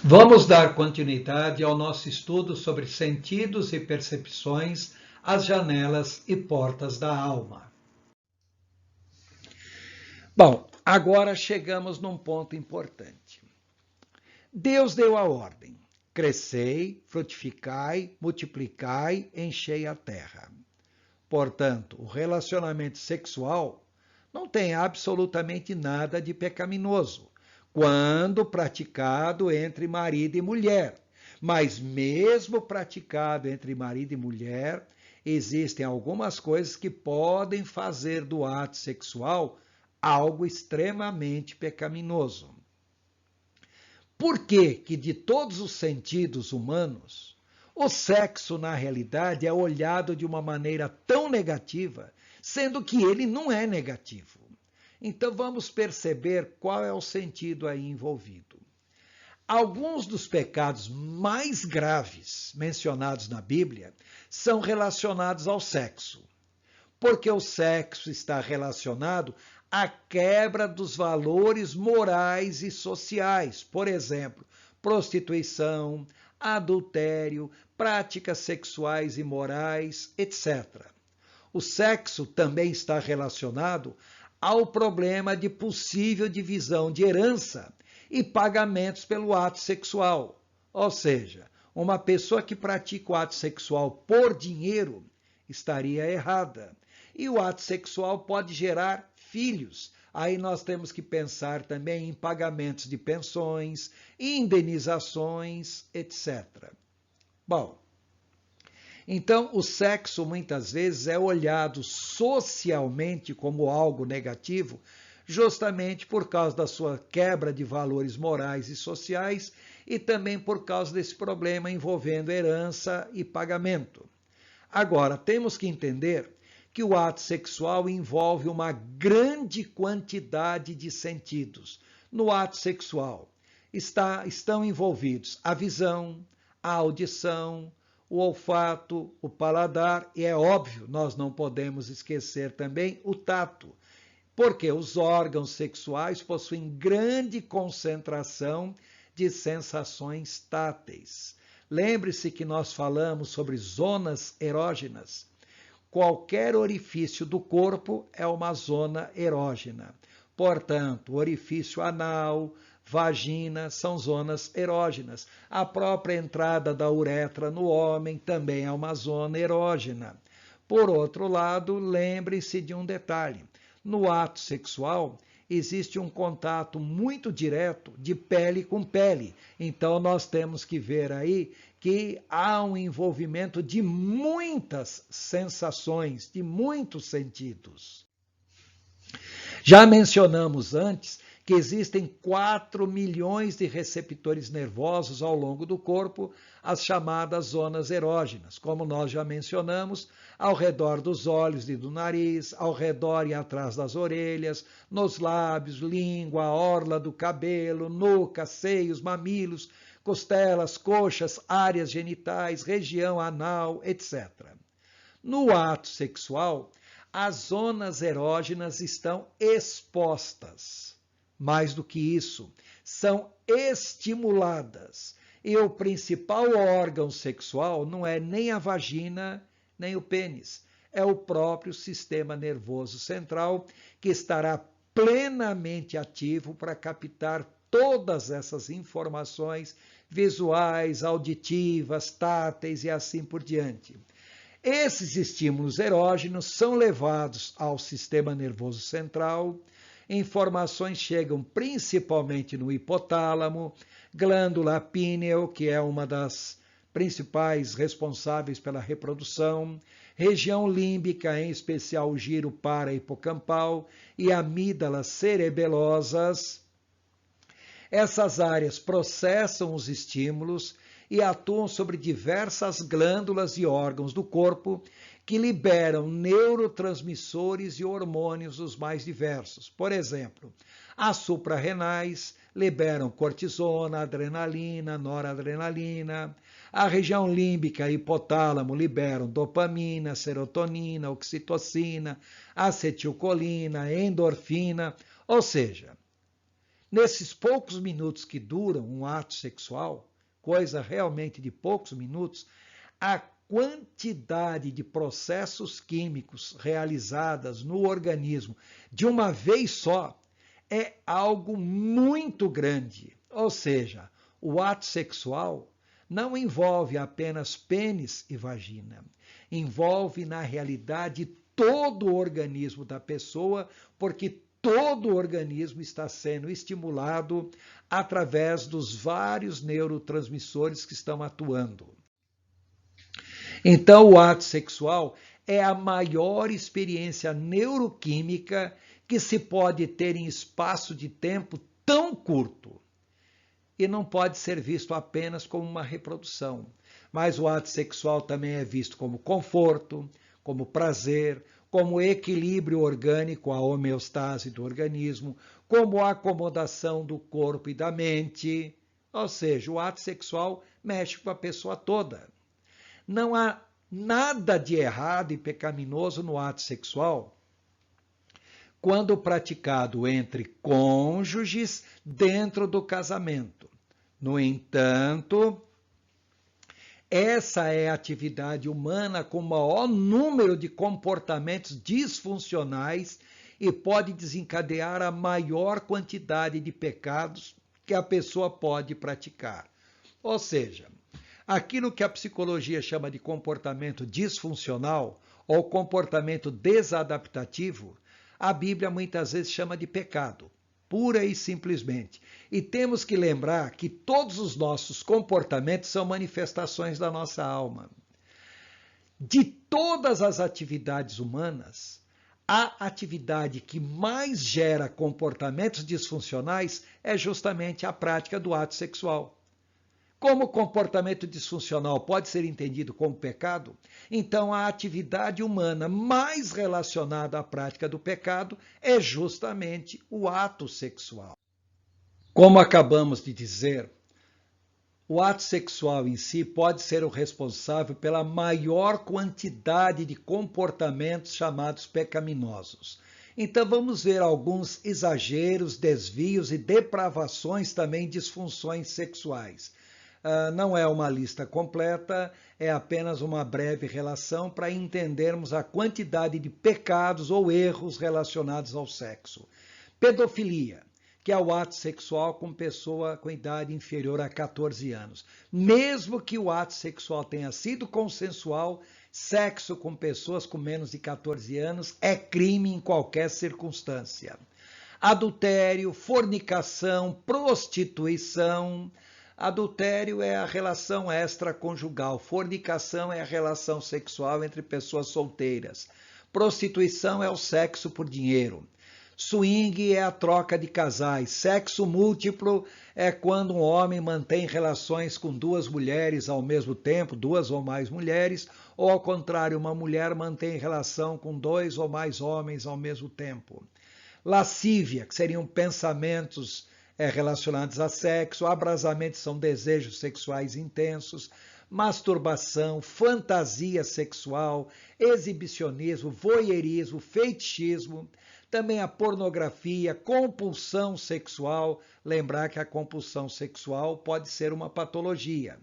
Vamos dar continuidade ao nosso estudo sobre sentidos e percepções, as janelas e portas da alma. Bom, agora chegamos num ponto importante. Deus deu a ordem: crescei, frutificai, multiplicai, enchei a terra. Portanto, o relacionamento sexual não tem absolutamente nada de pecaminoso quando praticado entre marido e mulher. Mas mesmo praticado entre marido e mulher, existem algumas coisas que podem fazer do ato sexual algo extremamente pecaminoso. Por que que de todos os sentidos humanos, o sexo na realidade é olhado de uma maneira tão negativa, sendo que ele não é negativo? Então vamos perceber qual é o sentido aí envolvido. Alguns dos pecados mais graves mencionados na Bíblia são relacionados ao sexo, porque o sexo está relacionado à quebra dos valores morais e sociais, por exemplo, prostituição, adultério, práticas sexuais imorais, etc. O sexo também está relacionado ao problema de possível divisão de herança e pagamentos pelo ato sexual. Ou seja, uma pessoa que pratica o ato sexual por dinheiro estaria errada. E o ato sexual pode gerar filhos. Aí nós temos que pensar também em pagamentos de pensões, indenizações, etc. Bom, então o sexo muitas vezes é olhado socialmente como algo negativo, justamente por causa da sua quebra de valores morais e sociais e também por causa desse problema envolvendo herança e pagamento. Agora, temos que entender que o ato sexual envolve uma grande quantidade de sentidos. No ato sexual estão envolvidos a visão, a audição, o olfato, o paladar e, é óbvio, nós não podemos esquecer também o tato, porque os órgãos sexuais possuem grande concentração de sensações táteis. Lembre-se que nós falamos sobre zonas erógenas. Qualquer orifício do corpo é uma zona erógena. Portanto, orifício anal, vagina são zonas erógenas. A própria entrada da uretra no homem também é uma zona erógena. Por outro lado, lembre-se de um detalhe. No ato sexual, existe um contato muito direto de pele com pele. Então, nós temos que ver aí que há um envolvimento de muitas sensações, de muitos sentidos. Já mencionamos antes que existem 4 milhões de receptores nervosos ao longo do corpo, as chamadas zonas erógenas, como nós já mencionamos, ao redor dos olhos e do nariz, ao redor e atrás das orelhas, nos lábios, língua, orla do cabelo, nuca, seios, mamilos, costelas, coxas, áreas genitais, região anal, etc. No ato sexual, as zonas erógenas estão expostas. Mais do que isso, são estimuladas. E o principal órgão sexual não é nem a vagina, nem o pênis. É o próprio sistema nervoso central que estará plenamente ativo para captar todas essas informações visuais, auditivas, táteis e assim por diante. Esses estímulos erógenos são levados ao sistema nervoso central, informações chegam principalmente no hipotálamo, glândula píneal, que é uma das principais responsáveis pela reprodução, região límbica, em especial o giro para-hipocampal e amígdalas cerebelosas. Essas áreas processam os estímulos e atuam sobre diversas glândulas e órgãos do corpo que liberam neurotransmissores e hormônios os mais diversos. Por exemplo, as suprarrenais liberam cortisona, adrenalina, noradrenalina. A região límbica e hipotálamo liberam dopamina, serotonina, oxitocina, acetilcolina, endorfina. Ou seja, nesses poucos minutos que duram um ato sexual, coisa realmente de poucos minutos, a quantidade de processos químicos realizadas no organismo de uma vez só é algo muito grande. Ou seja, o ato sexual não envolve apenas pênis e vagina, envolve na realidade todo o organismo da pessoa, porque todo o organismo está sendo estimulado através dos vários neurotransmissores que estão atuando. Então, o ato sexual é a maior experiência neuroquímica que se pode ter em espaço de tempo tão curto. E não pode ser visto apenas como uma reprodução, mas o ato sexual também é visto como conforto, como prazer, como equilíbrio orgânico, a homeostase do organismo, como acomodação do corpo e da mente. Ou seja, o ato sexual mexe com a pessoa toda. Não há nada de errado e pecaminoso no ato sexual quando praticado entre cônjuges dentro do casamento. No entanto, essa é a atividade humana com o maior número de comportamentos disfuncionais e pode desencadear a maior quantidade de pecados que a pessoa pode praticar. Ou seja, aquilo que a psicologia chama de comportamento disfuncional ou comportamento desadaptativo, a Bíblia muitas vezes chama de pecado, pura e simplesmente. E temos que lembrar que todos os nossos comportamentos são manifestações da nossa alma. De todas as atividades humanas, a atividade que mais gera comportamentos disfuncionais é justamente a prática do ato sexual. Como o comportamento disfuncional pode ser entendido como pecado, então a atividade humana mais relacionada à prática do pecado é justamente o ato sexual. Como acabamos de dizer, o ato sexual em si pode ser o responsável pela maior quantidade de comportamentos chamados pecaminosos. Então vamos ver alguns exageros, desvios e depravações também disfunções sexuais. Não é uma lista completa, é apenas uma breve relação para entendermos a quantidade de pecados ou erros relacionados ao sexo. Pedofilia, que é o ato sexual com pessoa com idade inferior a 14 anos. Mesmo que o ato sexual tenha sido consensual, sexo com pessoas com menos de 14 anos é crime em qualquer circunstância. Adultério, fornicação, prostituição. Adultério é a relação extraconjugal, fornicação é a relação sexual entre pessoas solteiras, prostituição é o sexo por dinheiro, swing é a troca de casais, sexo múltiplo é quando um homem mantém relações com duas mulheres ao mesmo tempo, duas ou mais mulheres, ou ao contrário, uma mulher mantém relação com dois ou mais homens ao mesmo tempo. Lascívia, que seriam pensamentos relacionados a sexo, abrasamento são desejos sexuais intensos, masturbação, fantasia sexual, exibicionismo, voyeurismo, fetichismo, também a pornografia, compulsão sexual, lembrar que a compulsão sexual pode ser uma patologia.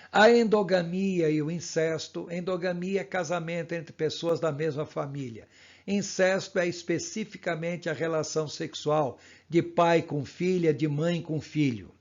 A endogamia e o incesto. Endogamia é casamento entre pessoas da mesma família. Incesto é especificamente a relação sexual de pai com filha, de mãe com filho.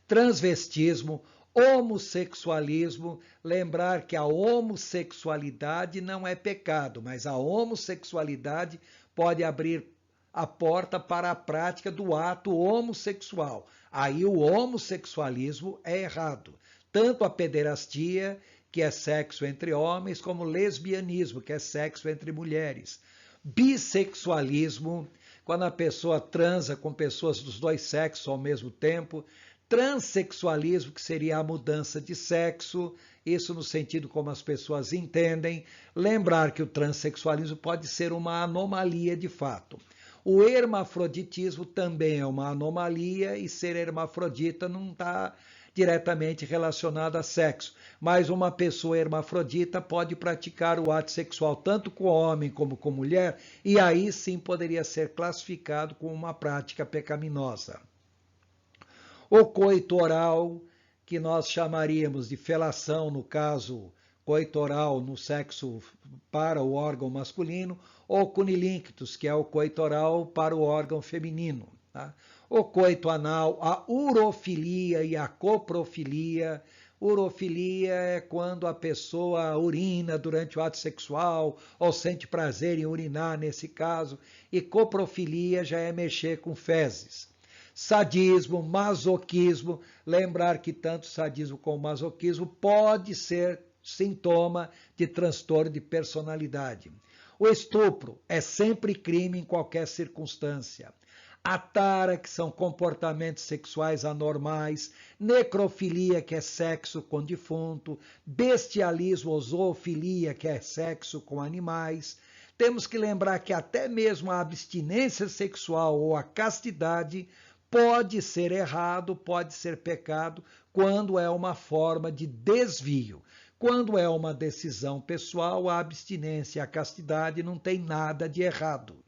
Transvestismo, homossexualismo, lembrar que a homossexualidade não é pecado, mas a homossexualidade pode abrir a porta para a prática do ato homossexual. Aí o homossexualismo é errado. Tanto a pederastia, que é sexo entre homens, como lesbianismo, que é sexo entre mulheres. Bissexualismo, quando a pessoa transa com pessoas dos dois sexos ao mesmo tempo. Transsexualismo, que seria a mudança de sexo, isso no sentido como as pessoas entendem. Lembrar que o transexualismo pode ser uma anomalia de fato. O hermafroditismo também é uma anomalia e ser hermafrodita não está diretamente relacionado a sexo, mas uma pessoa hermafrodita pode praticar o ato sexual tanto com homem como com mulher, e aí sim poderia ser classificado como uma prática pecaminosa. O coito oral, que nós chamaríamos de felação, no caso coito oral no sexo para o órgão masculino, ou cunilínctus, que é o coito oral para o órgão feminino. Tá? O coito anal, a urofilia e a coprofilia. Urofilia é quando a pessoa urina durante o ato sexual ou sente prazer em urinar nesse caso, e coprofilia já é mexer com fezes. Sadismo, masoquismo, lembrar que tanto sadismo como masoquismo pode ser sintoma de transtorno de personalidade. O estupro é sempre crime em qualquer circunstância. A tara, que são comportamentos sexuais anormais, necrofilia, que é sexo com defunto, bestialismo ou zoofilia, que é sexo com animais. Temos que lembrar que até mesmo a abstinência sexual ou a castidade pode ser errado, pode ser pecado, quando é uma forma de desvio. Quando é uma decisão pessoal, a abstinência e a castidade não tem nada de errado.